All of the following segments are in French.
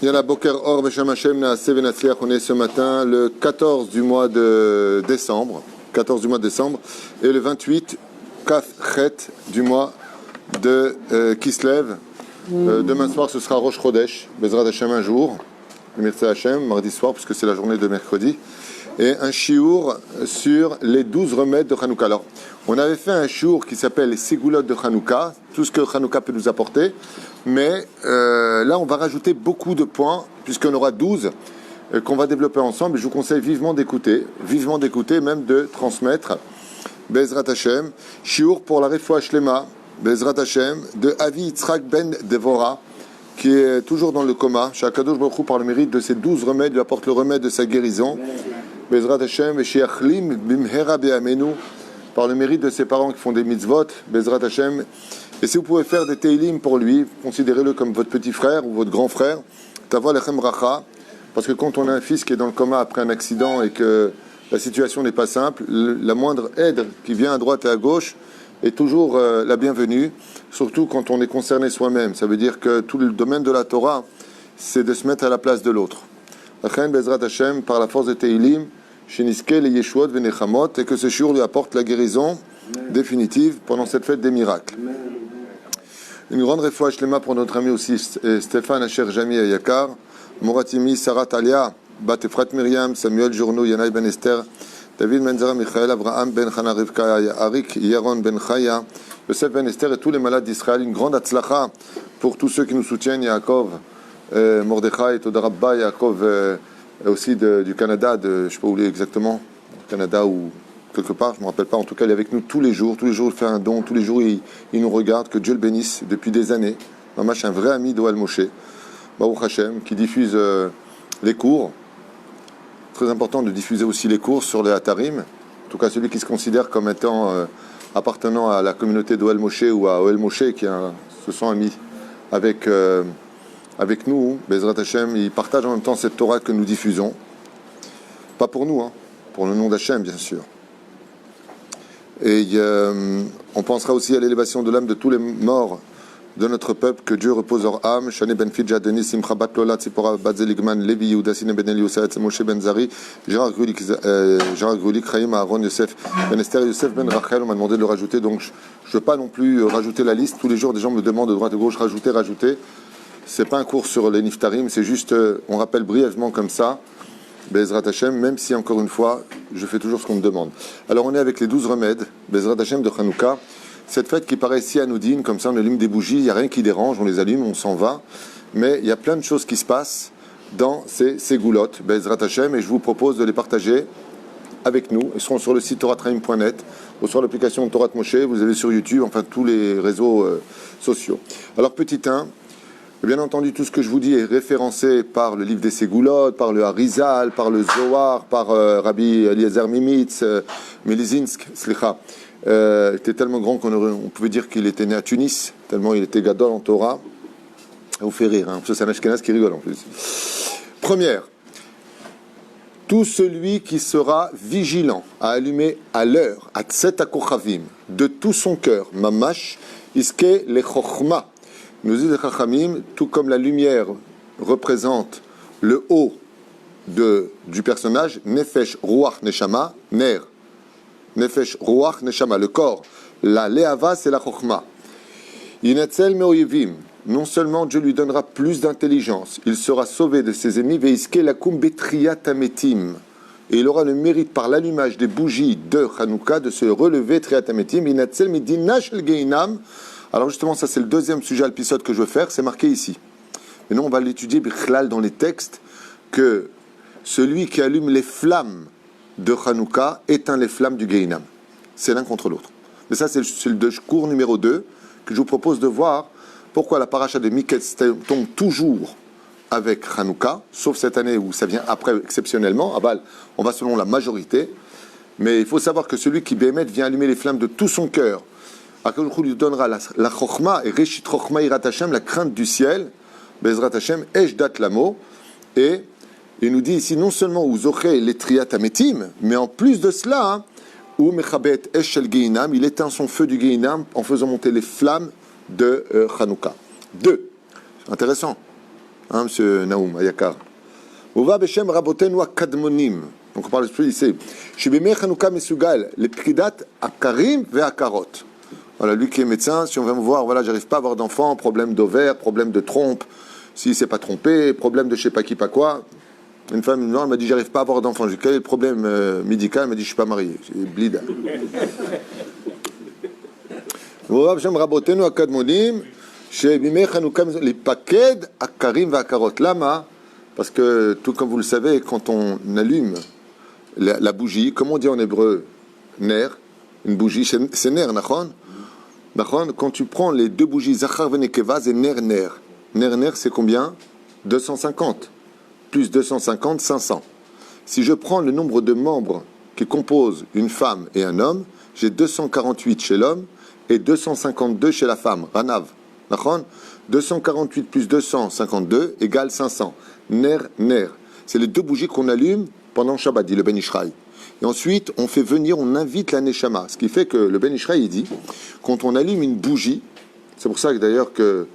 Yalla Boker Or Beshem Hashem Naaseh Venatzliach. On est ce matin le 14 du mois de décembre. 14 du mois de décembre. Et le 28 Kaf Chet du mois de Kislev. Demain soir, ce sera Rosh Chodesh. Bezrat Hashem un jour. Merci Hashem, mardi soir, puisque c'est la journée de mercredi. Et un chiour sur les 12 remèdes de Hanouka. Alors, on avait fait un chiour qui s'appelle les Ségoulottes de Hanouka, tout ce que Hanouka peut nous apporter. Mais là, on va rajouter beaucoup de points, puisqu'on aura 12 qu'on va développer ensemble. Et je vous conseille vivement d'écouter, même de transmettre. Bezrat Hashem, chiour pour la Refoua Shlema, Bezrat Hashem, de Avi Yitzhak Ben Devora, qui est toujours dans le coma. Shakadosh Baruch Hu, par le mérite de ces 12 remèdes, lui apporte le remède de sa guérison. Bezrat Hashem, et Sheachlim Bimhera Be'amenu, par le mérite de ses parents qui font des mitzvot. Bezrat Hashem. Et si vous pouvez faire des teilim pour lui, considérez-le comme votre petit frère ou votre grand frère. Tava lechem racha, parce que quand on a un fils qui est dans le coma après un accident et que la situation n'est pas simple, la moindre aide qui vient à droite et à gauche est toujours la bienvenue, surtout quand on est concerné soi-même. Ça veut dire que tout le domaine de la Torah, c'est de se mettre à la place de l'autre. Achen Bezrat Hashem, par la force de teilim, sheniske le yeshuot venechamot, et que ce jour lui apporte la guérison définitive pendant cette fête des miracles. Une grande réfoua shlema pour notre ami aussi Stéphane Asher Jami Ayakar, Moratimi, Sarah Talia, Bat Efrat Myriam, Samuel Journou, Yanaï Ben Esther, David Menzara Michael, Abraham Ben Chana Rivka, Arik Yaron Ben Chaya, Yosef Ben Esther et tous les malades d'Israël. Une grande atzlacha pour tous ceux qui nous soutiennent, Yaakov, Mordechai, Todarabba, Yaakov aussi du Canada, je ne sais pas où il est exactement, Canada ou quelque part, je ne me rappelle pas, en tout cas il est avec nous tous les jours il fait un don, tous les jours il nous regarde, que Dieu le bénisse depuis des années. Mamash, un vrai ami d'Oel Moshe, Baruch Hashem, qui diffuse les cours. Très important de diffuser aussi les cours sur les Hatarim, en tout cas celui qui se considère comme étant appartenant à la communauté d'Oel Moshe ou à Oel Moshe, qui se sont amis avec nous, Bezrat Hashem, ils partagent en même temps cette Torah que nous diffusons. Pas pour nous, pour le nom d'Hashem bien sûr. Et on pensera aussi à l'élévation de l'âme de tous les morts de notre peuple, que Dieu repose leur âme. Shane ben Fidja, Denis, Simcha bat Lola, Tzipora, Batzeligman, Levi, Yehuda, Sine ben Eliousa, Moshe ben Zari, Gérard Grulik, Chaim, Aaron, Yosef ben Esther, Yosef ben Rachel. On m'a demandé de le rajouter, donc je ne veux pas non plus rajouter la liste. Tous les jours, des gens me demandent de droite et de gauche, rajouter. C'est pas un cours sur les Niftarim, c'est juste, on rappelle brièvement comme ça. Bezrat Hashem, même si encore une fois, je fais toujours ce qu'on me demande. Alors on est avec les 12 remèdes, Bezrat Hashem de Hanouka. Cette fête qui paraît si anodine, comme ça on allume des bougies, il n'y a rien qui dérange, on les allume, on s'en va. Mais il y a plein de choses qui se passent dans ces ségoulottes, Bezrat Hashem, et je vous propose de les partager avec nous. Ils seront sur le site toratraim.net ou sur l'application Torat Moshe, vous avez sur YouTube, enfin tous les réseaux sociaux. Alors petit 1, bien entendu, tout ce que je vous dis est référencé par le livre des Ségoulottes, par le Harizal, par le Zohar, par Rabbi Eliezer Mimitz, Milizinsk, Slicha. Il était tellement grand qu'on pouvait dire qu'il était né à Tunis, tellement il était gadol en Torah. Ça vous fait rire, parce que c'est un Ashkenaz qui rigole en plus. Première, tout celui qui sera vigilant à allumer à l'heure, à Tset HaKochavim, de tout son cœur, Mamash, Iske le Chochma. Nous dit les Chachamim, tout comme la lumière représente le haut du personnage, Nefesh, Ruach, Neshama, Ner. Nefesh, Ruach, Neshama, le corps. La Leava, c'est la Chochma. Yinatzel Meoyevim, non seulement Dieu lui donnera plus d'intelligence, il sera sauvé de ses ennemis, Veiske Lakum Betriyat Ametim. Et il aura le mérite par l'allumage des bougies de Hanouka de se relever Triyat Ametim. Yinatzel Medina Shel Geinam. Alors justement, ça c'est le deuxième sujet à l'épisode que je veux faire, c'est marqué ici. Et nous, on va l'étudier bichlal dans les textes, que celui qui allume les flammes de Hanouka éteint les flammes du Geinam. C'est l'un contre l'autre. Mais ça, c'est le cours numéro 2 que je vous propose de voir pourquoi la paracha de Miketz tombe toujours avec Hanouka, sauf cette année où ça vient après exceptionnellement. On va selon la majorité. Mais il faut savoir que celui qui Béhémet vient allumer les flammes de tout son cœur, Akadosh lui donnera la Chochma et Reshit Chochma Irat Hashem, la crainte du ciel, Bezrat Hashem, Eshdat Lamo, et il nous dit ici non seulement où Zoché les Triyat Ametim, mais en plus de cela, où Mechabet Eshel Geinam, il éteint son feu du Geinam en faisant monter les flammes de Hanouka. 2. Intéressant. hein, monsieur Naoum, Ayakar. Uva Beshem Rabotenu Akadmonim. Donc on parle de ici. Shibimei Chanukah Mesugal, les Pridat Akarim ve Akarot. Voilà, lui qui est médecin, si on vient me voir, voilà, j'arrive pas à avoir d'enfant, problème d'ovaire, problème de trompe, s'il s'est pas trompé, problème de je sais pas qui, pas quoi. Une femme noire m'a dit j'arrive pas à avoir d'enfant. J'ai dit quel est le problème médical? Elle m'a dit je suis pas marié. J'ai dit blida. Uva Beshem Rabotenu Akadmonim, Shibimei Chanukah Mesugal, les Paked Akarim ve Akarot. Lama. Parce que, tout comme vous le savez, quand on allume la bougie, comment on dit en hébreu ner, une bougie, c'est ner, nachon. Quand tu prends les deux bougies, zachar venekeva, c'est ner, ner. Ner, ner, c'est combien? 250. Plus 250, 500. Si je prends le nombre de membres qui composent une femme et un homme, j'ai 248 chez l'homme et 252 chez la femme. Ranav. Nachon. 248 plus 252 égale 500. Ner, ner. C'est les deux bougies qu'on allume pendant Shabbat, dit le Ben Ishraï. Et ensuite, on fait venir, on invite la Neshama. Ce qui fait que le Ben Ishraï, il dit, quand on allume une bougie, c'est pour ça que d'ailleurs que,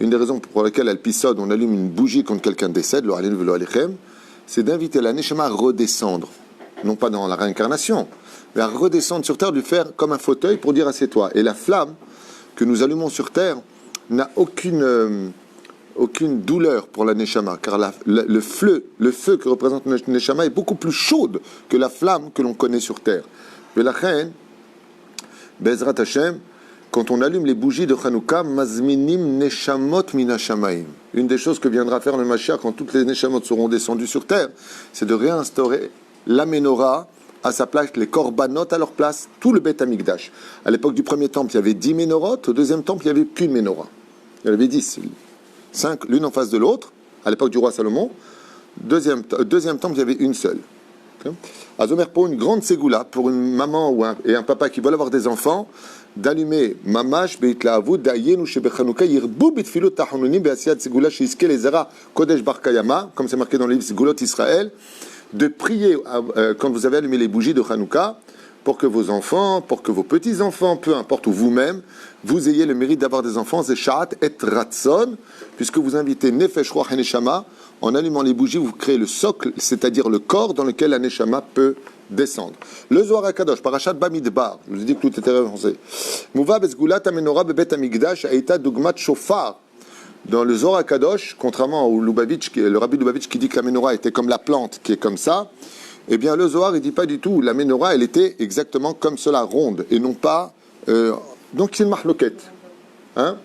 une des raisons pour lesquelles elle pissode, on allume une bougie quand quelqu'un décède, c'est d'inviter la Neshama à redescendre. Non pas dans la réincarnation, mais à redescendre sur terre, lui faire comme un fauteuil pour dire assieds-toi. Et la flamme que nous allumons sur terre n'a aucune douleur pour la Neshama, car le feu que représente la Neshama est beaucoup plus chaude que la flamme que l'on connaît sur terre. Mais la reine, Bezrat Hashem, quand on allume les bougies de Hanouka, mazminim neshamot minashamaim. Une des choses que viendra faire le Mashiach quand toutes les neshamot seront descendues sur terre, c'est de réinstaurer la menorah à sa place, les korbanot à leur place, tout le Beth Amikdash. À l'époque du premier temple, il y avait 10 ménorotes, au deuxième temple, il n'y avait qu'une menorah. Il y en avait 10. 5 l'une en face de l'autre, à l'époque du roi Salomon. Deuxième temple, il y avait une seule. Azomer pour une grande ségoula, pour une maman et un papa qui veulent avoir des enfants, d'allumer mamash beitlaavut da'yenu shebechanouka yirbu bitfilut tahanunim be'asiyat ségoula shiske lezera kodesh barkayama, comme c'est marqué dans le livre Ségulot Israël, de prier quand vous avez allumé les bougies de Hanouka, pour que vos enfants, pour que vos petits-enfants, peu importe, ou vous-même, vous ayez le mérite d'avoir des enfants, c'est Sha'at et Ratson, puisque vous invitez Nefesh Ruach Neshama, en allumant les bougies, vous créez le socle, c'est-à-dire le corps dans lequel la Neshama peut descendre. Le Zohar HaKadosh, Parashat Bamidbar, je vous ai dit que tout était référencé. Mouva bezgulat amenora bebet amigdash aïta dugmat shofar. Dans le Zohar HaKadosh, contrairement au Lubavitch, le Rabbi Lubavitch qui dit que la menorah était comme la plante qui est comme ça, eh bien, le Zohar, il ne dit pas du tout. La menorah, elle était exactement comme cela, ronde, et non pas... donc, c'est une mahloquette. Hein?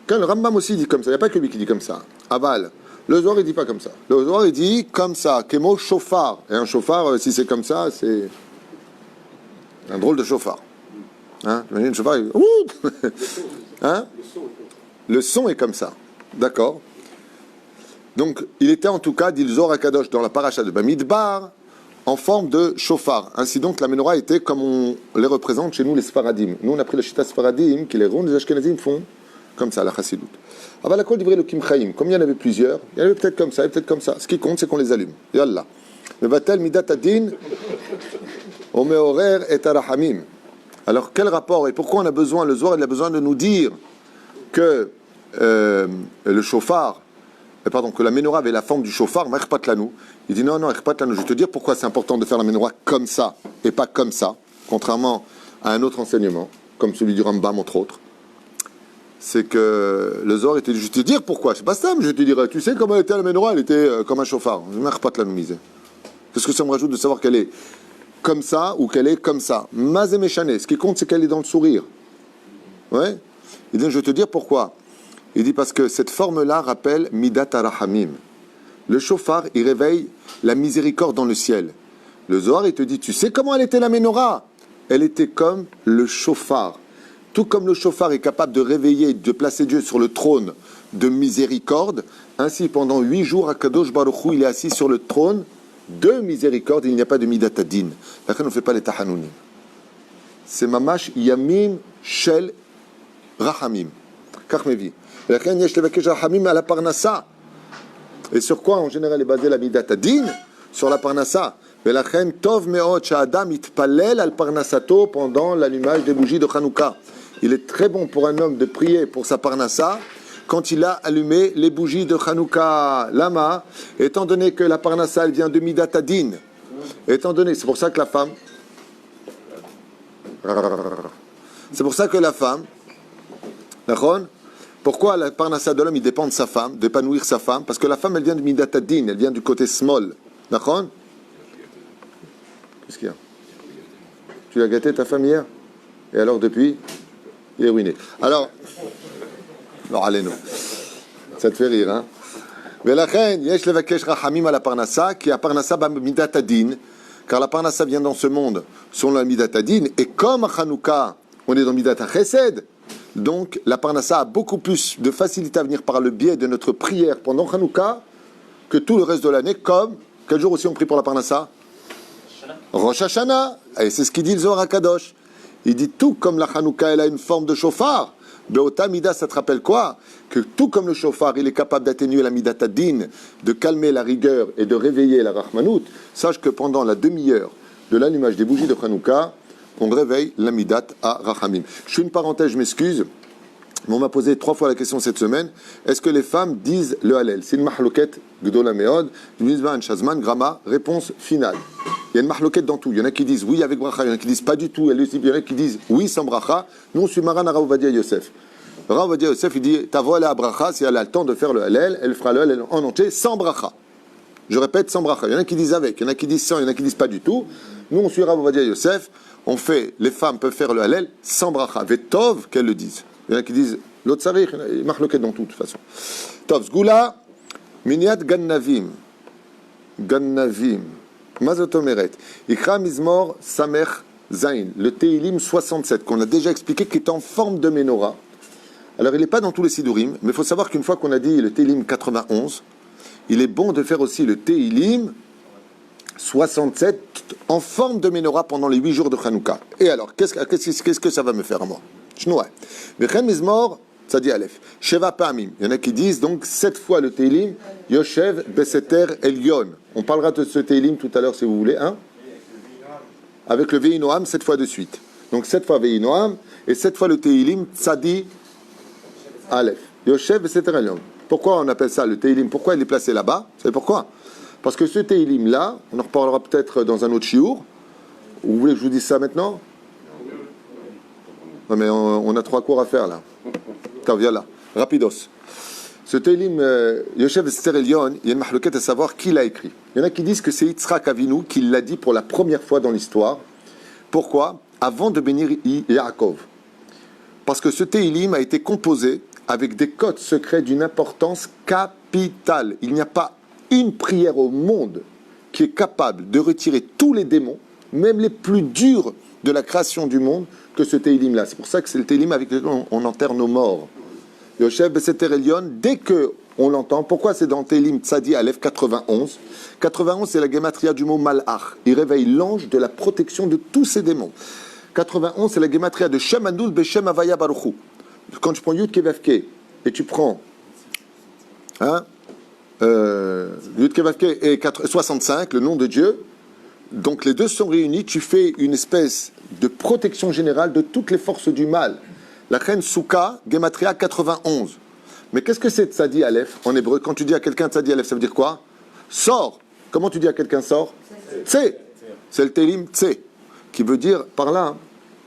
Quand le Rambam aussi dit comme ça, il n'y a pas que lui qui dit comme ça. Aval. Le Zohar, il ne dit pas comme ça. Le Zohar, il dit comme ça. Kemo chauffard. Et un chauffard, si c'est comme ça, c'est un drôle de chauffard. Hein? Imagine un chauffard, il... hein? Le son est comme ça. D'accord? Donc, il était en tout cas, dit le Zohar HaKadosh, dans la paracha de Bamidbar, en forme de chauffard. Ainsi donc, la menorah était comme on les représente chez nous, les Sfaradim. Nous, on a pris la Shita Sfaradim, qui les ronds, les Ashkenazim font comme ça, la Chassidut. Avant la Kol divrei Elokim Chaim, comme il y en avait plusieurs, il y en avait peut-être comme ça, et peut-être comme ça. Ce qui compte, c'est qu'on les allume. Yallah. Mevatel midat adin, omeorer et arahamim. Alors, quel rapport et pourquoi on a besoin, le Zohar, il a besoin de nous dire que le chauffard, que la menorah avait la forme du chauffard, il dit non, je vais te dire pourquoi c'est important de faire la menorah comme ça et pas comme ça, contrairement à un autre enseignement, comme celui du Rambam entre autres. C'est que le Zohar était juste te dire pourquoi. C'est pas ça, mais je vais te dire, tu sais comment elle était la menorah, elle était comme un chauffard. Qu'est-ce que ça me rajoute de savoir qu'elle est comme ça ou qu'elle est comme ça? Mazé méchané, ce qui compte c'est qu'elle est dans le sourire. Ouais. Il dit, je vais te dire pourquoi. Il dit parce que cette forme-là rappelle Midat Arahamim. Le chauffard, il réveille la miséricorde dans le ciel. Le Zohar, il te dit, tu sais comment elle était la menorah? Elle était comme le chauffard. Tout comme le chauffard est capable de réveiller, de placer Dieu sur le trône de miséricorde, ainsi pendant 8 jours, Akadosh Baruch Hu, il est assis sur le trône de miséricorde, il n'y a pas de Midat Adin. Là, on ne fait pas les Tahanounim. C'est Mamash Yamim Shel Rahamim. Karmevi. Et sur quoi en général est basée la Midat Adin? Sur la Parnassa. Velachem tov meot sha'adam itpalel al parnasato pendant l'allumage des bougies de Hanouka. Il est très bon pour un homme de prier pour sa Parnassa quand il a allumé les bougies de Hanouka. Lama, étant donné que la parnassa elle vient de Midat Adin, étant donné, c'est pour ça que la femme, d'accord. Pourquoi la parnassa de l'homme, il dépend de sa femme, d'épanouir sa femme? Parce que la femme, elle vient de Midat Adin, elle vient du côté small. D'accord? Qu'est-ce qu'il y a? Tu as gâté ta femme hier? Et alors, depuis, il est ruiné. Alors, allez-nous. Ça te fait rire, hein? ולכן, יש לבקש רחמים על הפרנסה, כי הפרנסה במידת הדין, car la parnassa vient dans ce monde selon la midat adin, et comme à Hanouka, on est dans midat chesed, donc la parnassa a beaucoup plus de facilité à venir par le biais de notre prière pendant Hanouka que tout le reste de l'année, comme, quel jour aussi on prie pour la parnassa? Rosh Hashanah. Et c'est ce qu'il dit le Zohar HaKadosh. Il dit tout comme la Hanouka, elle a une forme de chauffard. Be'ota mida, ça te rappelle quoi? Que tout comme le chauffard, il est capable d'atténuer la midat adin, de calmer la rigueur et de réveiller la rachmanout. Sache que pendant la demi-heure de l'allumage des bougies de Hanouka, on réveille la midat à rachamim. Je fais une parenthèse, je m'excuse. Mais on m'a posé 3 fois la question cette semaine. Est-ce que les femmes disent le Hallel? C'est une mahloket gdola meod. Mizman shazman grama. Réponse finale. Il y a une mahloket dans tout. Il y en a qui disent oui avec bracha, il y en a qui disent pas du tout. Il y en a qui disent oui sans bracha. Nous on suit Maran Rav Ovadia Yosef. Rav Ovadia Yosef il dit ta voix elle a bracha, si elle a le temps de faire le Hallel, elle fera le Hallel en entier sans bracha. Je répète sans bracha. Il y en a qui disent avec, il y en a qui disent sans, il y en a qui disent pas du tout. Nous on suit Rav Ovadia Yosef. On fait, les femmes peuvent faire le Hallel sans bracha. Vetov qu'elles le disent. Il y en a qui disent l'autre sarich, il marque le quai dans tout, de toute façon. Tov, Zgoula, Miniat Gannavim. Gannavim. Mazotomeret. Ikra Mizmor Samer Zain. Le Teilim 67, qu'on a déjà expliqué, qui est en forme de menorah. Alors, il n'est pas dans tous les Sidurim, mais il faut savoir qu'une fois qu'on a dit le Teilim 91, il est bon de faire aussi le Teilim 67 en forme de menorah pendant les 8 jours de Hanouka. Et alors, qu'est-ce que ça va me faire à moi? Shnoua. Vechem Mizmor, ça dit Aleph. Sheva Pamim. Il y en a qui disent donc 7 fois le Teilim, Yoshev Beseter Elyon. On parlera de ce Teilim tout à l'heure si vous voulez, hein? Avec le Veinoam 7 fois de suite. Donc 7 fois Veinoam et 7 fois le Teilim Tzadi Aleph. Yoshev Beseter Elyon. Pourquoi on appelle ça le Teilim? Pourquoi il est placé là-bas? Vous savez pourquoi? Parce que ce Teilim là, on en reparlera peut-être dans un autre shiur. Vous voulez que je vous dise ça maintenant? Non mais on a 3 cours à faire là. T'as viens là, rapidos. Ce Teilim Yoshev Ester Elyon, il y a une mahloquette à savoir qui l'a écrit. Il y en a qui disent que c'est Yitzhak Avinu qui l'a dit pour la première fois dans l'histoire. Pourquoi? Avant de bénir Yaakov. Parce que ce Teilim a été composé avec des codes secrets d'une importance capitale. Il n'y a pas une prière au monde qui est capable de retirer tous les démons, même les plus durs de la création du monde, que ce Teilim là. C'est pour ça que c'est le Teilim avec lequel on enterre nos morts. Yoshev Beseter Elyon, dès que on l'entend, pourquoi c'est dans Teilim Tzadi Aleph 91? 91 c'est la gematria du mot Malach. Il réveille l'ange de la protection de tous ces démons. 91 c'est la gematria de Shem Anul Beshem Avaya Baruchu. Quand tu prends Yud Kevavke et tu prends Yud Kevavke et 65, le nom de Dieu, donc les deux sont réunis, tu fais une espèce de protection générale de toutes les forces du mal. La reine Souka, Gematria 91. Mais qu'est-ce que c'est Tzadi Aleph en hébreu? Quand tu dis à quelqu'un Tzadi Aleph, ça veut dire quoi? Sors. Comment tu dis à quelqu'un sors? Tse. C'est le Teilim Tse, qui veut dire par là,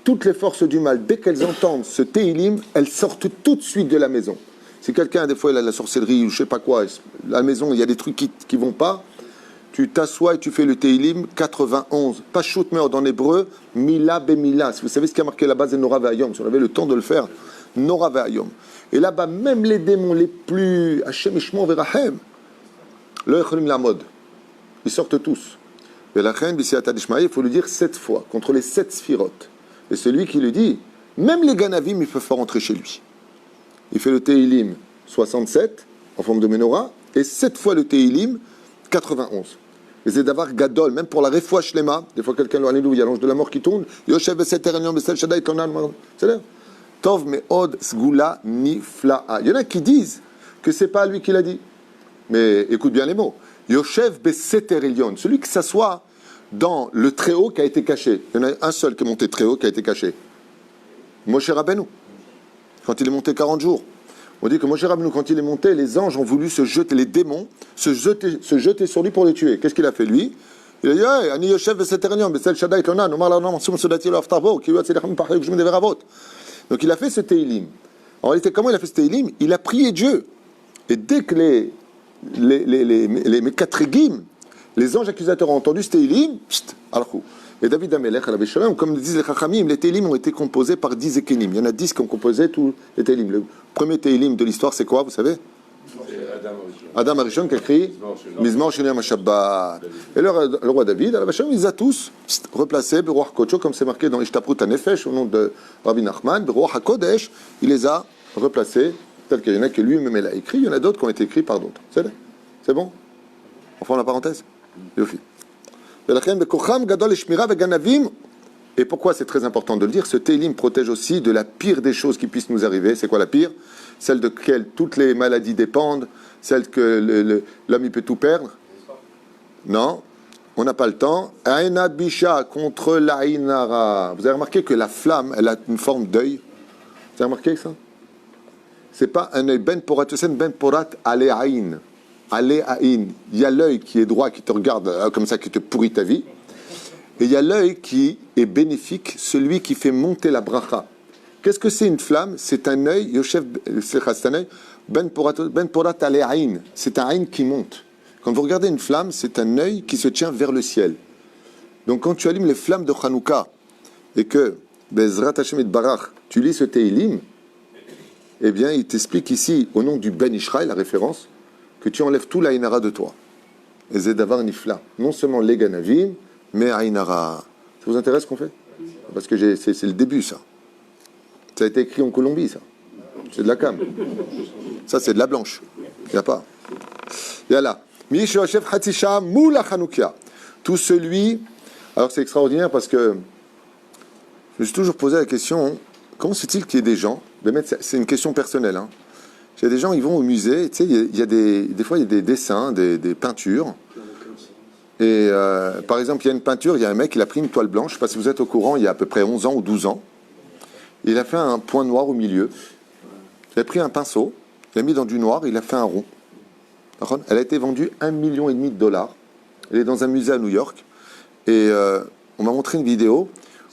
toutes les forces du mal, dès qu'elles entendent ce Teilim, elles sortent tout de suite de la maison. Si quelqu'un, des fois, il a la sorcellerie ou je sais pas quoi, la maison, il y a des trucs qui vont pas, tu t'assois et tu fais le Teilim 91. Pas shoot meod en hébreu, mila bemila. Vous savez ce qui a marqué là-bas, c'est Nora Ve'ayom. Si on avait le temps de le faire, Nora Ve'ayom. Et là-bas, même les démons les plus Hashem Ishmo Verahem, le Echolim la mode, ils sortent tous. Et la reine, il faut le dire 7 fois, contre les 7 sphirotes. Et celui qui le dit, même les Ganavim, ils peuvent pas rentrer chez lui. Il fait le Teilim 67, en forme de menorah, et 7 fois le Teilim 91. Et c'est d'avoir gadol, même pour la refoua shlema, des fois quelqu'un lui dit, il y a l'ange de la mort qui tourne, Yoshev Beseter Elyon Besel Shaddai Tonan, c'est-à-dire, Tov Meod Sgula Nifla'a. Il y en a qui disent que c'est pas lui qui l'a dit. Mais écoute bien les mots. Yoshev Beseter Elyon, celui qui s'assoit dans le Très-Haut qui a été caché. Il y en a un seul qui est monté Très-Haut qui a été caché. Moshe Rabbeinu, quand il est monté 40 jours. On dit que Moshe Rabbeinu, quand il est monté, les anges ont voulu se jeter, les démons, se jeter sur lui pour le tuer. Qu'est-ce qu'il a fait, lui? Il a dit, hey, Ani Yoshev Veseternion, Besel Shaddai Tonan, Omar Lanam, Sum Sodati Loftavo, Kiwat Sedecham Pachel Gujum Deveravot. Donc il a fait ce Teilim. En réalité, comment il a fait ce Teilim? Il a prié Dieu. Et dès que les Mekatregim, les anges accusateurs ont entendu ce Teilim, alchou. Et David Amelech, comme disent les Chachamim, les Teilim ont été composés par 10 Ekenim. Il y en a 10 qui ont composé tous les Teilim. Le premier Teilim de l'histoire, c'est quoi, vous savez? Adam Arishon qui a écrit Mizmor Sheni HaShabbat. Et le roi David, il les a tous replacés, Beruach Kocho, comme c'est marqué dans Ishtaprut HaNefesh, au nom de Rabbi Nachman, Beruach HaKodesh, il les a replacés, tel qu'il y en a que lui-même l'a écrit, il y en a d'autres qui ont été écrits par d'autres. C'est bon? On ferme la parenthèse? Yofi. Et pourquoi c'est très important de le dire? Ce Teilim protège aussi de la pire des choses qui puissent nous arriver. C'est quoi la pire? Celle de laquelle toutes les maladies dépendent, celle que l'homme il peut tout perdre. Non, on n'a pas le temps. Aïna Bisha contre l'Aïnara. Vous avez remarqué que la flamme, elle a une forme d'œil. Vous avez remarqué ça? C'est pas un œil ben porat, c'est ben porat aléaïn. Aléaïn. Il y a l'œil qui est droit, qui te regarde comme ça, qui te pourrit ta vie. Et il y a l'œil qui est bénéfique, celui qui fait monter la bracha. Qu'est-ce que c'est une flamme? C'est un œil, Yoshev, c'est un œil, ben porat aléaïn. C'est un aïn qui monte. Quand vous regardez une flamme, c'est un œil qui se tient vers le ciel. Donc quand tu allumes les flammes de Hanouka et que, Bezrat Hashem et Barach, tu lis ce Teilim, eh bien, il t'explique ici, au nom du Ben Ishraï, la référence, que tu enlèves tout l'Aïnara de toi. Et Zedavar Nifla. Non seulement les Ganavim, mais Aïnara. Ça vous intéresse ce qu'on fait? Parce que c'est le début, ça. Ça a été écrit en Colombie, ça. C'est de la cam. Ça, c'est de la blanche. Il n'y a pas. Il y a là. Tout celui. Alors, c'est extraordinaire parce que je me suis toujours posé la question, comment se fait-il qu'il y ait des gens, c'est une question personnelle, hein. Il y a des gens, ils vont au musée, tu sais, il y a des fois, il y a des dessins, des peintures. Et par exemple, il y a une peinture, il y a un mec, il a pris une toile blanche, je ne sais pas si vous êtes au courant, il y a à peu près 11 ans ou 12 ans. Il a fait un point noir au milieu. Il a pris un pinceau, il l'a mis dans du noir, il a fait un rond. Elle a été vendue $1,5 million. Elle est dans un musée à New York. Et on m'a montré une vidéo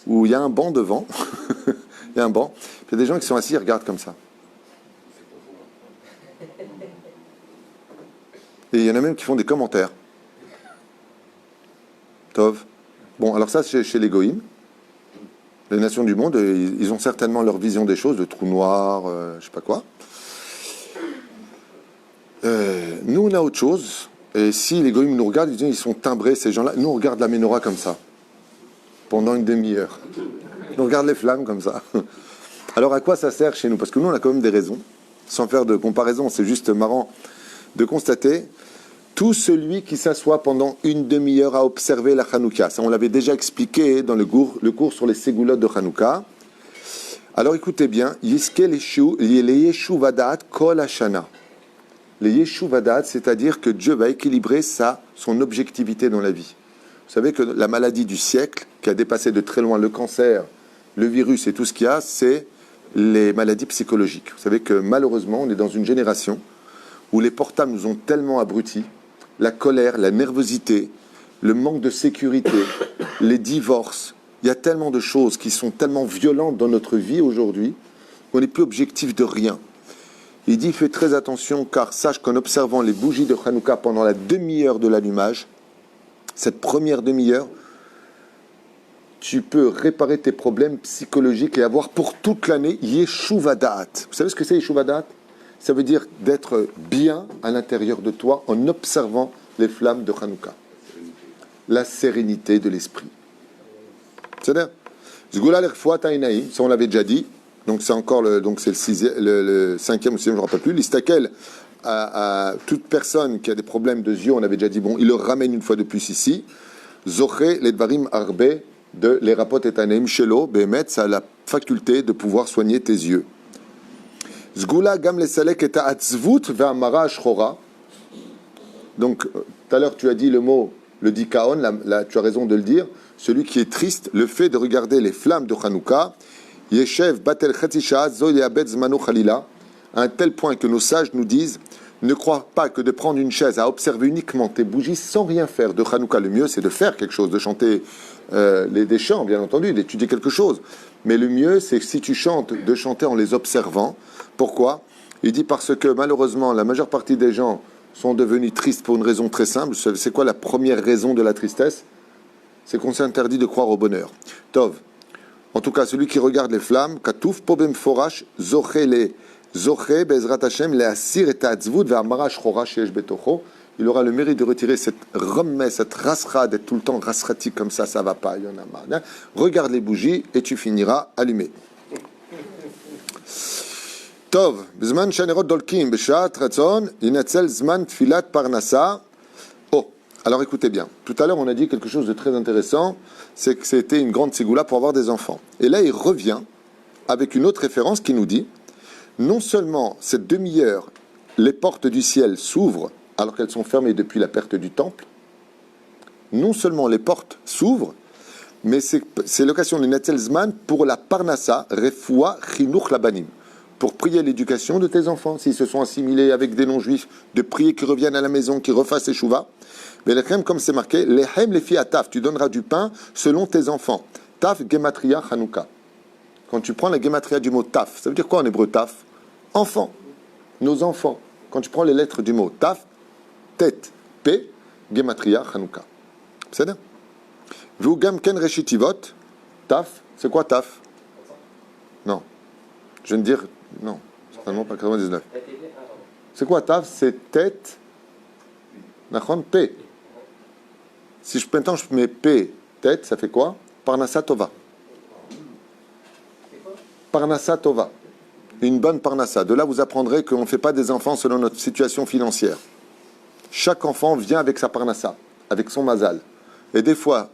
où il y a un banc devant. Il y a un banc. Puis il y a des gens qui sont assis, ils regardent comme ça. Et il y en a même qui font des commentaires. Tov. Bon, alors ça, c'est chez les Goïms. Les nations du monde, ils ont certainement leur vision des choses, de trous noirs, je sais pas quoi. Nous, on a autre chose. Et si les Goïms nous regardent, ils sont timbrés, ces gens-là. Nous, on regarde la menorah comme ça, pendant une demi-heure. On regarde les flammes comme ça. Alors, à quoi ça sert chez nous? Parce que nous, on a quand même des raisons. Sans faire de comparaison, c'est juste marrant de constater. Tout celui qui s'assoit pendant une demi-heure à observer la Hanouka. Ça, on l'avait déjà expliqué dans le cours sur les ségoulottes de Hanouka. Alors, écoutez bien. Yiske les Yeshuvadat kol hashana. Les Yeshuvadat, c'est-à-dire que Dieu va équilibrer son objectivité dans la vie. Vous savez que la maladie du siècle, qui a dépassé de très loin le cancer, le virus et tout ce qu'il y a, c'est les maladies psychologiques. Vous savez que malheureusement, on est dans une génération où les portables nous ont tellement abrutis, la colère, la nervosité, le manque de sécurité, les divorces. Il y a tellement de choses qui sont tellement violentes dans notre vie aujourd'hui qu'on n'est plus objectif de rien. Il dit, fais très attention, car sache qu'en observant les bougies de Hanouka pendant la demi-heure de l'allumage, cette première demi-heure, tu peux réparer tes problèmes psychologiques et avoir pour toute l'année Yeshuvadat. Vous savez ce que c'est Yeshuvadat? Ça veut dire d'être bien à l'intérieur de toi en observant les flammes de Hanouka. La sérénité de l'esprit. C'est-à-dire, Zgoula l'Erfouat Aïnaïm, ça on l'avait déjà dit, donc c'est encore donc c'est le cinquième ou sixième, je ne me rappelle plus. L'Istakel à toute personne qui a des problèmes de yeux, on avait déjà dit, bon, il le ramène une fois de plus ici. Zoché ledvarim arbe de les rapot et aneim shelo, behemet, ça a la faculté de pouvoir soigner tes yeux. Zgoula gam lesalek et atzvut ve'amara ashchora. Donc, tout à l'heure, tu as dit le mot, le dikaon, là, tu as raison de le dire. Celui qui est triste, le fait de regarder les flammes de Hanouka, Yeshev batel chatisha zo yabed zmanu khalila. à un tel point que nos sages nous disent ne crois pas que de prendre une chaise à observer uniquement tes bougies sans rien faire de Hanouka. Le mieux, c'est de faire quelque chose, de chanter des chants, bien entendu, d'étudier quelque chose. Mais le mieux, c'est que si tu chantes, de chanter en les observant. Pourquoi? Il dit parce que malheureusement, la majeure partie des gens sont devenus tristes pour une raison très simple. C'est quoi la première raison de la tristesse? C'est qu'on s'est interdit de croire au bonheur. Tov. En tout cas, celui qui regarde les flammes, Katouf, Pobem Forash, Zoché, Bezrat Hashem, le Asir et Ta'atzvut, Ve'amarash Chorash, Yesh Betocho. Il aura le mérite de retirer cette remesse, cette rasra, d'être tout le temps rasratique comme ça va pas, il y en a marre. Regarde les bougies et tu finiras allumé. Tov, Zman Shanerot Dolkim, Beshat Ratzon, Yinatzel Zman Tfilat Parnassa. Oh, alors écoutez bien. Tout à l'heure, on a dit quelque chose de très intéressant, c'est que c'était une grande ségoula pour avoir des enfants. Et là, il revient avec une autre référence qui nous dit non seulement cette demi-heure, les portes du ciel s'ouvrent alors qu'elles sont fermées depuis la perte du temple, non seulement les portes s'ouvrent, mais c'est l'occasion de Netzel Zman pour la Parnassa, Refoua, Chinuch Labanim, pour prier l'éducation de tes enfants, s'ils se sont assimilés avec des non-juifs, de prier qu'ils reviennent à la maison, qu'ils refassent échouva. Mais lechem, comme c'est marqué, lechem les filles à taf, tu donneras du pain selon tes enfants. Taf, gematria, Hanouka. Quand tu prends la gematria du mot taf, ça veut dire quoi en hébreu taf? Enfant, nos enfants. Quand tu prends les lettres du mot taf, tête, P, gematria, Hanouka. C'est ça? Vu gam ken reshitivot, taf, c'est quoi taf? Non. Je viens de dire, non, certainement pas 99. C'est quoi taf? C'est tête, nachon, P. Si maintenant je mets P, tête, ça fait quoi? Parnassa tova. Parnassa tova. Une bonne parnassa. De là, vous apprendrez qu'on ne fait pas des enfants selon notre situation financière. Chaque enfant vient avec sa parnassa, avec son mazal. Et des fois,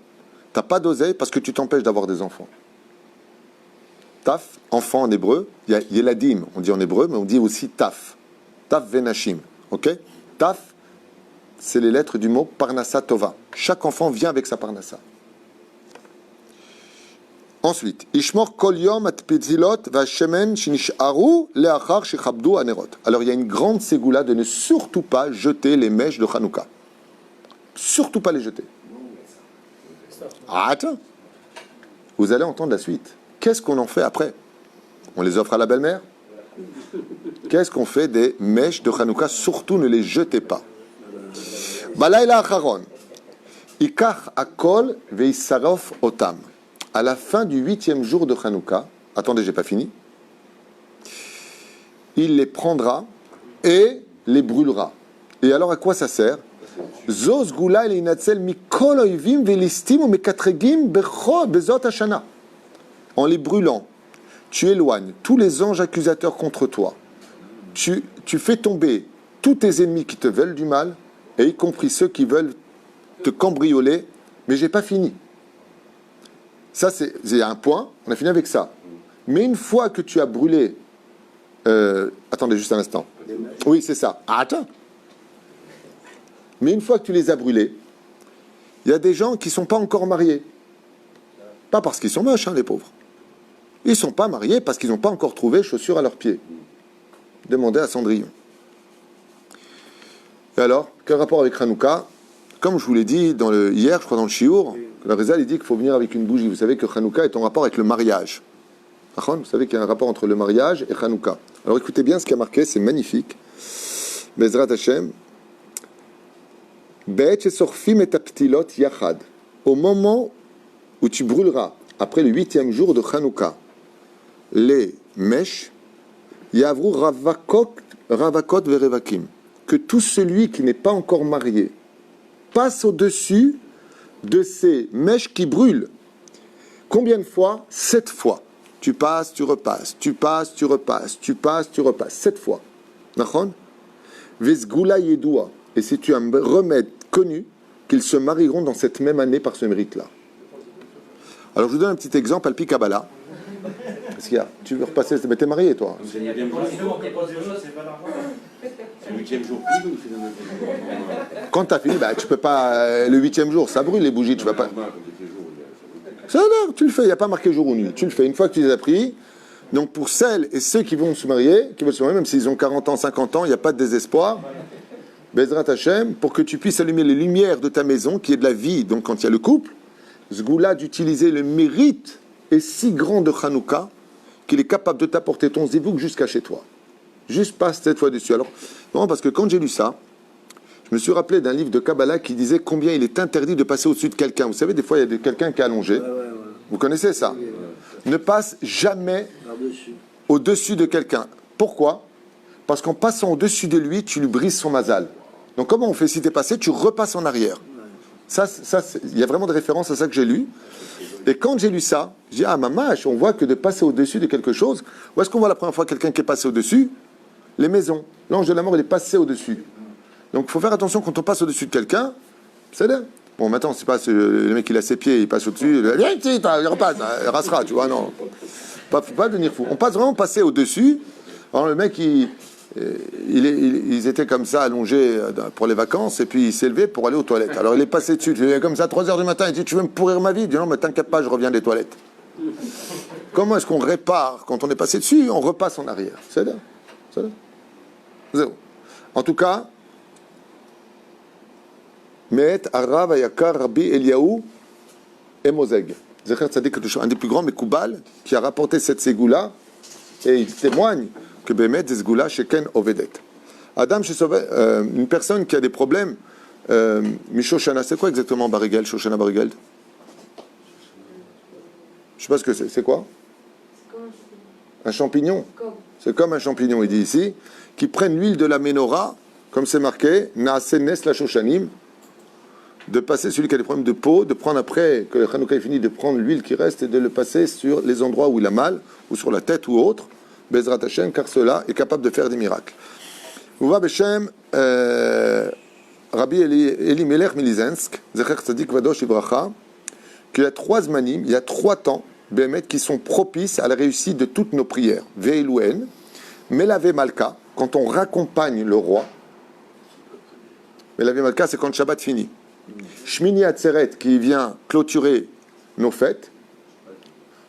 tu n'as pas d'oseille parce que tu t'empêches d'avoir des enfants. Taf, enfant en hébreu, il y a yeladim, on dit en hébreu, mais on dit aussi taf. Taf venashim. Ok? Taf, c'est les lettres du mot parnassa tova. Chaque enfant vient avec sa parnassa. Ensuite, Ishmor kol yom at pitzilot v'ashemen shinish'aru le'achar shechabdu anerot. Alors il y a une grande ségoula de ne surtout pas jeter les mèches de Hanouka. Surtout pas les jeter. Ah, attends. Vous allez entendre la suite. Qu'est-ce qu'on en fait après? On les offre à la belle-mère? Qu'est-ce qu'on fait des mèches de Hanouka? Surtout ne les jetez pas. Balayla acharon. Ikach akol ve'issarof otam. À la fin du 8e jour de Hanouka, attendez, j'ai pas fini, il les prendra et les brûlera. Et alors à quoi ça sert? Zos gula elinatzel mikol oivim velistim ou mekatregim bezot hashana. En les brûlant, tu éloignes tous les anges accusateurs contre toi. Tu fais tomber tous tes ennemis qui te veulent du mal, et y compris ceux qui veulent te cambrioler. Mais j'ai pas fini. Ça, c'est un point, on a fini avec ça. Mais une fois que tu as brûlé... attendez juste un instant. Oui, c'est ça. Ah, attends. Mais une fois que tu les as brûlés, il y a des gens qui ne sont pas encore mariés. Pas parce qu'ils sont moches, hein, les pauvres. Ils ne sont pas mariés parce qu'ils n'ont pas encore trouvé chaussures à leurs pieds. Demandez à Cendrillon. Et alors, quel rapport avec Hanouka? Comme je vous l'ai dit hier, je crois dans le Chiour, le Rizal il dit qu'il faut venir avec une bougie. Vous savez que Hanouka est en rapport avec le mariage. Vous savez qu'il y a un rapport entre le mariage et Hanouka. Alors écoutez bien ce qui a marqué, c'est magnifique. Bezrat Hashem. Au moment où tu brûleras, après le 8e jour de Hanouka, les mèches, Yavru ravakot verevakim, que tout celui qui n'est pas encore marié passe au-dessus de ces mèches qui brûlent. Combien de fois? 7 fois. Tu passes, tu repasses, tu passes, tu repasses, tu passes, tu repasses. 7 fois. Nachon? Vesgula yedua. Et c'est un remède connu qu'ils se marieront dans cette même année par ce mérite-là. Alors je vous donne un petit exemple, Alpi Kabbalah. Qu'est-ce qu'il y a? Tu veux repasser? Mais t'es marié, toi? C'est le 8e jour pile ou c'est le 9e? Quand t'as fini, tu peux pas... le 8e jour, ça brûle les bougies, tu vas pas... Ça a l'air, tu le fais, il n'y a pas marqué jour ou nuit. Tu le fais, une fois que tu les as pris, Donc pour celles et ceux qui vont se marier, même s'ils ont 40 ans, 50 ans, il n'y a pas de désespoir. Bezrat Hashem, pour que tu puisses allumer les lumières de ta maison, qui est de la vie, donc quand il y a le couple, Zgoula d'utiliser le mérite est si grand de Hanouka qu'il est capable de t'apporter ton zivouk jusqu'à chez toi. Juste passe cette fois dessus. Alors, non, parce que quand j'ai lu ça, je me suis rappelé d'un livre de Kabbalah qui disait combien il est interdit de passer au-dessus de quelqu'un. Vous savez, des fois, il y a quelqu'un qui est allongé. Vous connaissez ça? Ne passe jamais au-dessus de quelqu'un. Pourquoi? Parce qu'en passant au-dessus de lui, tu lui brises son mazal. Donc comment on fait? Si tu es passé, tu repasses en arrière. Ça, il y a vraiment des références à ça que j'ai lu. Et quand j'ai lu ça, je dis, ah mamache, on voit que de passer au-dessus de quelque chose, où est-ce qu'on voit la première fois quelqu'un qui est passé au-dessus? Les maisons. L'ange de la mort, il est passé au-dessus. Donc il faut faire attention quand on passe au-dessus de quelqu'un, c'est là. Bon, maintenant, c'est pas le mec qui a ses pieds, il passe au-dessus, il repasse, il rassera, tu vois, non. Faut pas devenir fou. On passe vraiment passer au-dessus. Alors le mec, ils étaient comme ça, allongés pour les vacances, et puis il s'est levé pour aller aux toilettes. Alors il est passé dessus, il est comme ça, à 3h du matin, il dit, tu veux me pourrir ma vie? Il dit, non, mais t'inquiète pas, je reviens des toilettes. Comment est-ce qu'on répare quand on est passé dessus? On repasse en arrière. C'est là. Zéro. En tout cas, Me'et Arav Ayakar Rabbi Eliyahu Emozeg. Zecher Tzadik, un des plus grands Mekoubal, qui a rapporté cette ségoula, et il témoigne que Bemet Zgoula Sheken Ovedet. Adam, une personne qui a des problèmes, Mishoshana, c'est quoi exactement Barigel, Shoshana Barigel? Je sais pas ce que c'est. C'est quoi? Un champignon. C'est comme un champignon, il dit ici, qui prennent l'huile de la menorah, comme c'est marqué, Naasenes la Shoshanim, de passer celui qui a des problèmes de peau, de prendre après que le Hanouka est fini, de prendre l'huile qui reste et de le passer sur les endroits où il a mal, ou sur la tête ou autre, Bezrat Hashem, car cela est capable de faire des miracles. Uva Beshem, Rabbi Elimelech Milizensk, Zecher Tzadik Vadosh Ibracha, qu'il y a 3 zmanim, il y a 3 temps, Bémet, qui sont propices à la réussite de toutes nos prières. Veilouen, Melave Malka, quand on raccompagne le roi. Melave Malka, c'est quand le Shabbat finit. Shmini Atzeret, qui vient clôturer nos fêtes,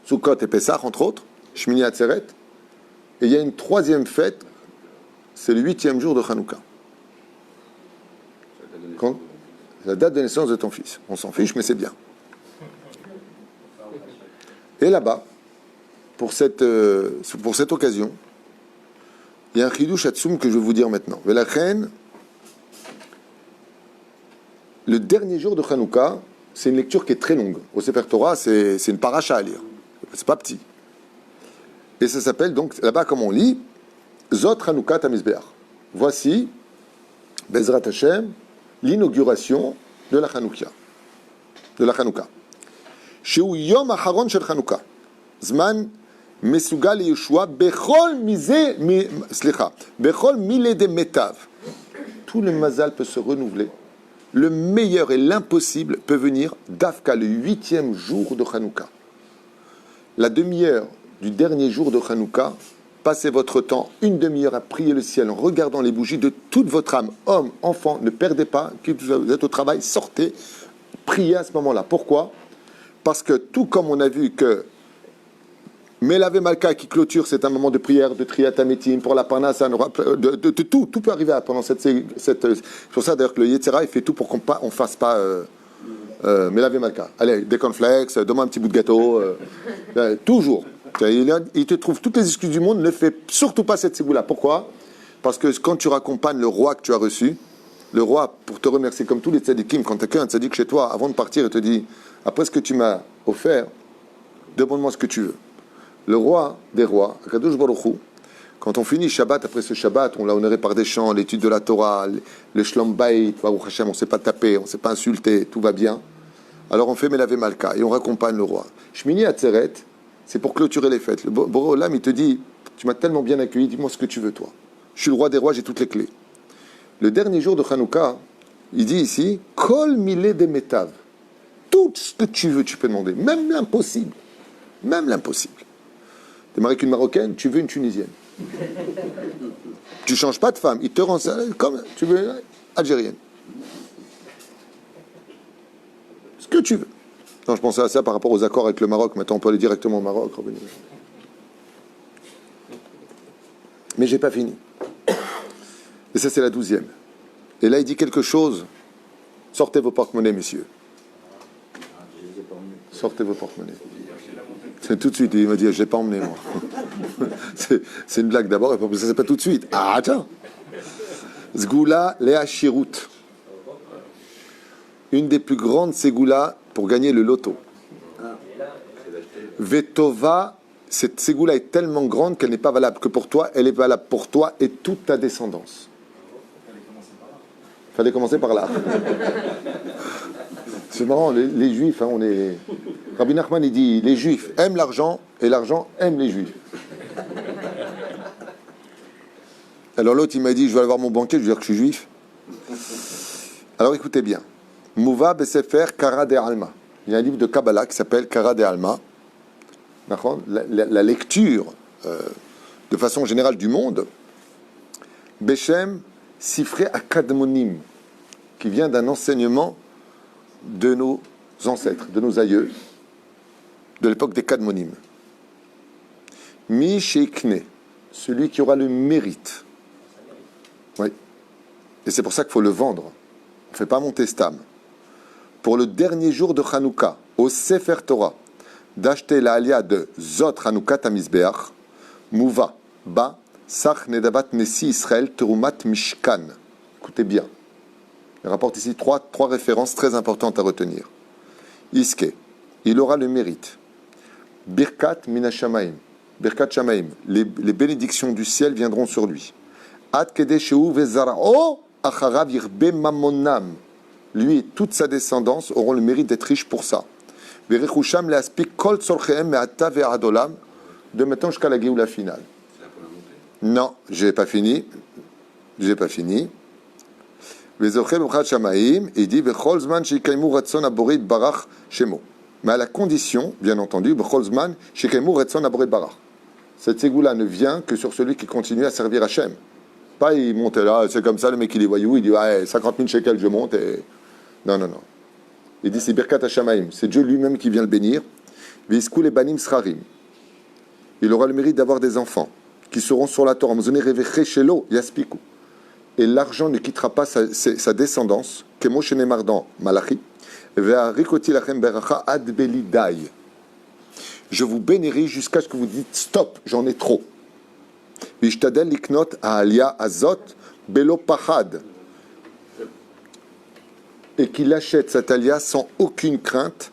Sukkot et Pessah, entre autres, Shmini Atzeret. Et il y a une 3e fête, c'est le 8e jour de Hanouka. Quand la date de naissance de ton fils. On s'en fiche, mais c'est bien. Et là-bas, pour cette occasion, il y a un chidouch atsoum que je vais vous dire maintenant. Velachen, le dernier jour de Hanouka, c'est une lecture qui est très longue. Au Sefer Torah, c'est une paracha à lire. C'est pas petit. Et ça s'appelle donc, là-bas, comme on lit, Zot Hanouka Tamizbeach. Voici, Bezrat Hashem, l'inauguration de la Hanouka. שהוא יום האחרון של חנוכה. זמן מסוגל לישוע בכל מילי דמיטב. Tout le mazal peut se renouveler. Le meilleur et l'impossible peut venir d'Afka, le 8e jour de Hanouka. La demi-heure du dernier jour de Hanouka, passez votre temps, une demi-heure à prier le ciel en regardant les bougies de toute votre âme. Homme, enfant, ne perdez pas, que vous êtes au travail, sortez, priez à ce moment-là. Pourquoi? Parce que tout comme on a vu que Melave Malka qui clôture, c'est un moment de prière, de triatamétim, pour la parnassa, de tout peut arriver pendant cette c'est pour ça d'ailleurs que le Yetzera, il fait tout pour qu'on ne fasse pas Melave Malka. Allez, des cornflakes, donne-moi un petit bout de gâteau, toujours. Il te trouve toutes les excuses du monde, ne fais surtout pas cette ségoula. Pourquoi? Parce que quand tu raccompagnes le roi que tu as reçu, le roi, pour te remercier, comme tous les tzadikim, quand tu as un tzadik chez toi, avant de partir, il te dit, après ce que tu m'as offert, demande-moi ce que tu veux. Le roi des rois, Akadosh Baruch Hu, quand on finit Shabbat, après ce Shabbat, on l'a honoré par des chants, l'étude de la Torah, le Shlom Bayit, Baruch Hashem, on ne s'est pas tapé, on ne s'est pas insulté, tout va bien. Alors on fait Melave Malka et on raccompagne le roi. Shmini Atzeret, c'est pour clôturer les fêtes. Le Boré Olam, il te dit, tu m'as tellement bien accueilli, dis-moi ce que tu veux toi. Je suis le roi des rois, j'ai toutes les clés. Le dernier jour de Hanouka, il dit ici, Kol milé de metav. Tout ce que tu veux, tu peux demander. Même l'impossible. Même l'impossible. Tu es marié qu'une Marocaine, tu veux une Tunisienne. Tu ne changes pas de femme. Il te rend ça comme tu veux une Algérienne. Ce que tu veux. Non, je pensais à ça par rapport aux accords avec le Maroc. Maintenant, on peut aller directement au Maroc. Mais j'ai pas fini. Et ça, c'est la 12e. Et là, il dit quelque chose. Sortez vos porte-monnaies, messieurs. Sortez vos porte-monnaies. C'est tout de suite. Il m'a dit, je l'ai pas emmené, moi. c'est une blague d'abord, et puis ça, c'est pas tout de suite. Ah, tiens. Zgoula Léa Shirut. Une des plus grandes ségoula pour gagner le loto. Vetova, cette ségoula est tellement grande qu'elle n'est pas valable que pour toi, elle est valable pour toi et toute ta descendance. Fallait commencer par là. C'est marrant, les juifs, on est... Rabbi Nachman, il dit, les juifs aiment l'argent et l'argent aime les juifs. Alors l'autre, il m'a dit, je vais aller voir mon banquier, je vais dire que je suis juif. Alors écoutez bien. Mouva Besefer Kara de Alma. Il y a un livre de Kabbalah qui s'appelle Kara de Alma. La lecture, de façon générale, du monde. Beshem Sifré Akadmonim, qui vient d'un enseignement de nos ancêtres, de nos aïeux, de l'époque des Kadmonim. Mi Sheikne, celui qui aura le mérite. Oui. Et c'est pour ça qu'il faut le vendre. On ne fait pas monter Stam. Pour le dernier jour de Hanouka, au Sefer Torah, d'acheter la alia de Zot Hanouka Tamizbeach, Mouva, Ba, Sach Nedavat Nessi Israël Terumat Mishkan. Écoutez bien. Il rapporte ici trois références très importantes à retenir. Iske, il aura le mérite. Birkat Minashamaim. Birkat Shamaim. Les bénédictions du ciel viendront sur lui. Ad Kedesheu Vezarao Acharav Yirbe Mamonam. Lui et toute sa descendance auront le mérite d'être riches pour ça. Verechusham Leaspik Kol Tzorchehem Me'ata Ve'adolam. De maintenant jusqu'à la Géoula finale. Non, je n'ai pas fini. Je n'ai pas fini. Il dit mais à la condition, bien entendu, cette ségoula ne vient que sur celui qui continue à servir Hachem. Pas il monte là, c'est comme ça, le mec il est voyou, il dit ouais, 50 000 shekels je monte et... Non. Il dit c'est Birkat Hashamaim, c'est Dieu lui-même qui vient le bénir. Il aura le mérite d'avoir des enfants qui seront sur la Torah. Et l'argent ne quittera pas sa descendance, Kemo Shenemar dans Malachi, je vous bénirai jusqu'à ce que vous dites stop, j'en ai trop. Et qu'il achète cette alia sans aucune crainte,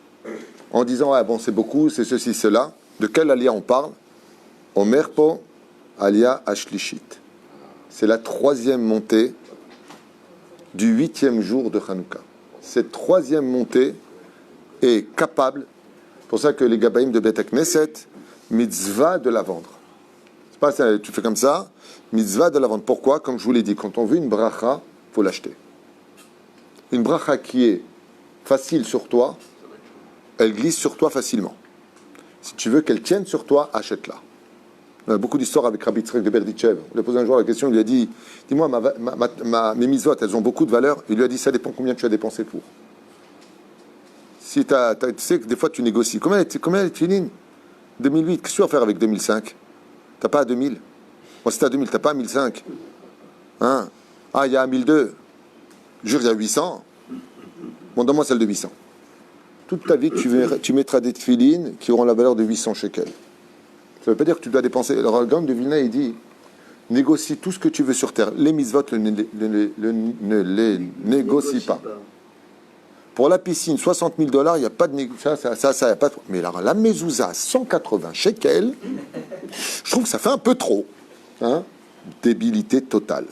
en disant ah bon c'est beaucoup, c'est ceci, cela. De quelle alia on parle? Omer po alia ashlishit. C'est la 3e montée du 8e jour de Hanouka. Cette 3e montée est capable, c'est pour ça que les Gabaïm de Beth Knesset, mitzvah de la vendre. C'est pas ça, tu fais comme ça, mitzvah de la vendre. Pourquoi? Comme je vous l'ai dit, quand on veut une bracha, il faut l'acheter. Une bracha qui est facile sur toi, elle glisse sur toi facilement. Si tu veux qu'elle tienne sur toi, achète-la. On a beaucoup d'histoires avec Rabbi Tzrek de Berditchev. On lui a posé un jour la question, il lui a dit « Dis-moi, mes mitzvot, elles ont beaucoup de valeur ?» Il lui a dit « Ça dépend combien tu as dépensé pour. » Si tu sais que des fois tu négocies. Combien est Tfilin 2008, qu'est-ce que tu vas faire avec 2005? T'as pas à 2000. Moi, si t'as 2000, t'as pas à 1005. Hein? Ah, il y a à 1002. Jure, il y a 800. Bon, donne-moi celle de 800. Toute ta vie, tu mettras des tfilines qui auront la valeur de 800 shekels. Ça ne veut pas dire que tu dois dépenser. Alors, le Gaon de Vilna, il dit négocie tout ce que tu veux sur terre. Les mitzvot ne les négocie pas. Pour la piscine, $60 000, il n'y a pas de négociation. Ça, y a pas de... Mais alors, la mezouza, 180 shekels, je trouve que ça fait un peu trop. Hein? Débilité totale.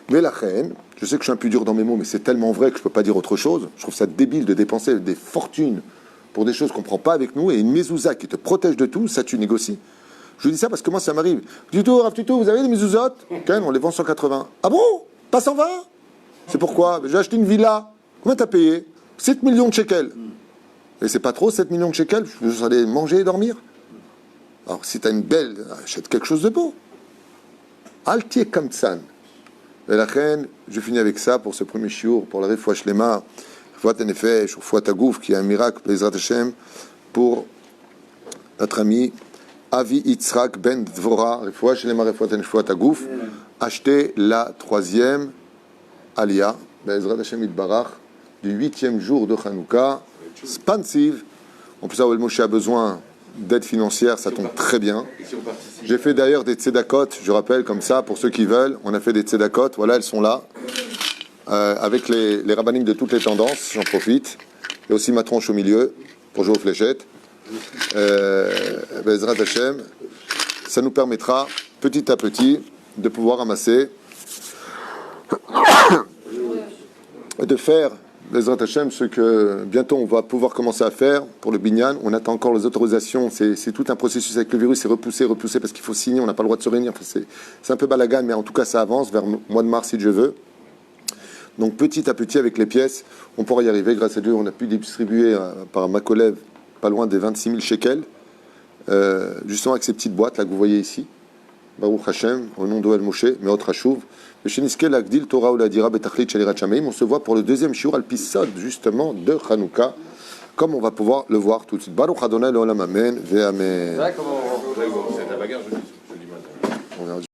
Mais la reine, je sais que je suis un peu dur dans mes mots, mais c'est tellement vrai que je ne peux pas dire autre chose. Je trouve ça débile de dépenser des fortunes pour des choses qu'on ne prend pas avec nous. Et une mezouza qui te protège de tout, ça tu négocies. Je vous dis ça parce que moi, ça m'arrive. Rav Tuto, vous avez des mezouzotes? Ken, on les vend 180. Ah bon? Pas 120? C'est pourquoi? J'ai acheté une villa. Combien t'as payé? 7 millions de shekels. Et c'est pas trop, 7 millions de shekels? Vous allez manger et dormir? Alors, si t'as une belle, achète quelque chose de beau. Altier Kamtsan. Et la reine, je finis avec ça pour ce premier chiour, pour la Refoua Shlema, Refoua Tenefesh, Refoua Tagouf, qui est un miracle, Bezrat Hashem, pour notre ami Avi Yitzhak Ben Dvora, Refoua Shelema Refoua Tenshfoua Tagouf, acheté la 3e Aliyah, Be'ezrat Hashem Yitbarach, du 8e jour de Hanouka, expansive. En plus, Awel Moshe a besoin d'aide financière, ça tombe très bien. J'ai fait d'ailleurs des tzedakot, je rappelle comme ça, pour ceux qui veulent, on a fait des tzedakot, voilà, elles sont là, avec les rabbiniques de toutes les tendances, j'en profite, et aussi ma tronche au milieu, pour jouer aux fléchettes. Bezrat Hashem, ça nous permettra, petit à petit, de pouvoir amasser, de faire, Bezrat Hashem, ce que bientôt on va pouvoir commencer à faire pour le binyan. On attend encore les autorisations, c'est tout un processus avec le virus, c'est repoussé parce qu'il faut signer, on n'a pas le droit de se réunir, enfin, c'est un peu balagan, mais en tout cas ça avance vers le mois de mars si Dieu veut. Donc petit à petit avec les pièces, on pourra y arriver, grâce à Dieu, on a pu distribuer par ma collègue pas loin des 26 000 shekels, justement avec ces petites boîtes là que vous voyez ici. Baruch Hashem, au nom d'Oel Moshe, mais autre Hashuv. On se voit pour le deuxième shiur al-Pisod, justement, de Hanouka, comme on va pouvoir le voir tout de suite. Baruch Adonai l'Olam, Amen, ve Amen. C'est la bagarre jeudi matin.